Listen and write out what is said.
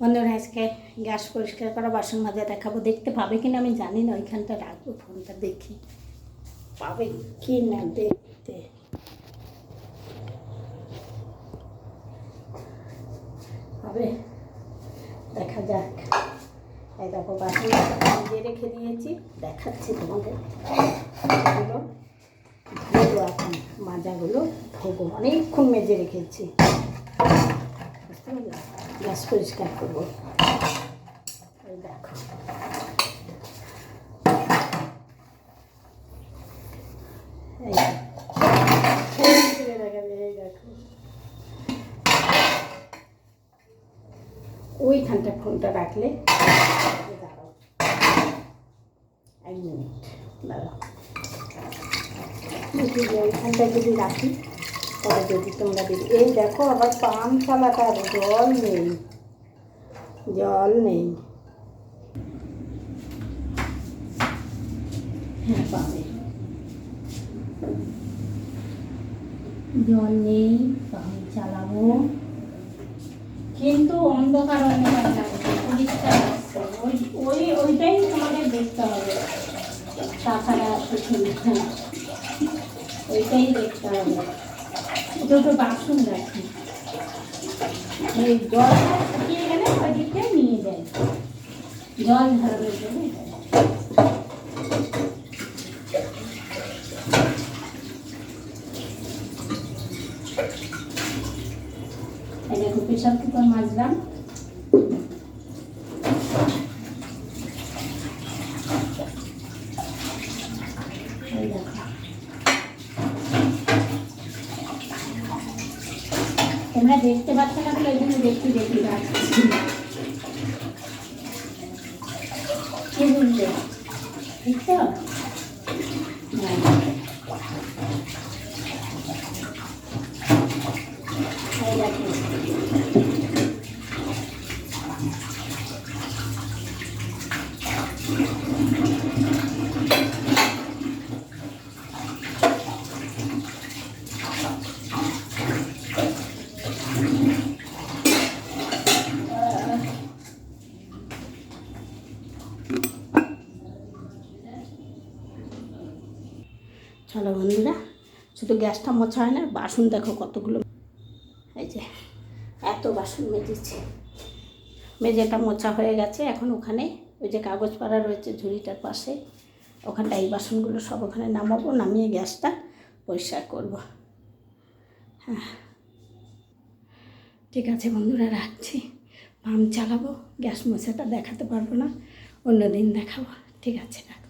বন্ধুরা আজকে গ্যাস পরিষ্কার করা বাসন মাজা দেখাবো। দেখতে পাবে কিনা আমি জানি না, ওইখানটা রাখবো, ফোনটা দেখি পাবে কি না দেখতে। হবে, দেখা যাক। এই দেখো বাসন ভিজিয়ে রেখে দিয়েছি, দেখাচ্ছি তোমাদের। এগুলো ধোবো এখন, মাজাগুলো ধোবো, অনেকক্ষণ মেজে রেখেছি। বুঝতে পারলাম, গ্যাস পরিষ্কার করবো। এই দেখো ওইখানটা ফোনটা রাখলে, দাঁড়াও 1 মিনিট দাঁড়াও, ওইখানটা যদি রাখি তবে যদি তোমরা দিদি। এই দেখো আবার পান চালাটা, জল নেই, জল নেই। হ্যাঁ পাবে, জল নেই, পানি চালাবো কিন্তু অন্ধকার অন্ধকার লাগছে, পরিষ্কার আসছে। ওইটাই তোমাদের দেখতে হবে, তাছাড়া কিছু না, ওইটাই দেখতে হবে। দুটো বাসন রাখি, এই জলটা শুকিয়ে গেলে ওইদিকে নিয়ে যায়, জল ঝরানোর জন্য। এই দেখো প্রেশার কুকার মাজলাম, এই দেখো তোমরা দেখতে পাচ্ছ না বলে ওই জন্য দেখতে দেখি রাখছি। কি বুঝলে, ঠিক তো? এই দেখো চলো বন্ধুরা, শুধু গ্যাসটা মোছা হয় না, বাসন দেখো কতগুলো। এই যে এত বাসন মেজেছি, মেজেটা মোছা হয়ে গেছে। এখন ওখানে ওই যে কাগজ পাড়া রয়েছে ঝুড়িটার পাশে, ওখানটা এই বাসনগুলো সব ওখানে নামাবো, নামিয়ে গ্যাসটা পরিষ্কার করব। হ্যাঁ ঠিক আছে বন্ধুরা, রাখছি। পাম্প চালাবো, গ্যাস মোছাটা দেখাতে পারবো না, অন্য দিন দেখাবো। ঠিক আছে, রাখ।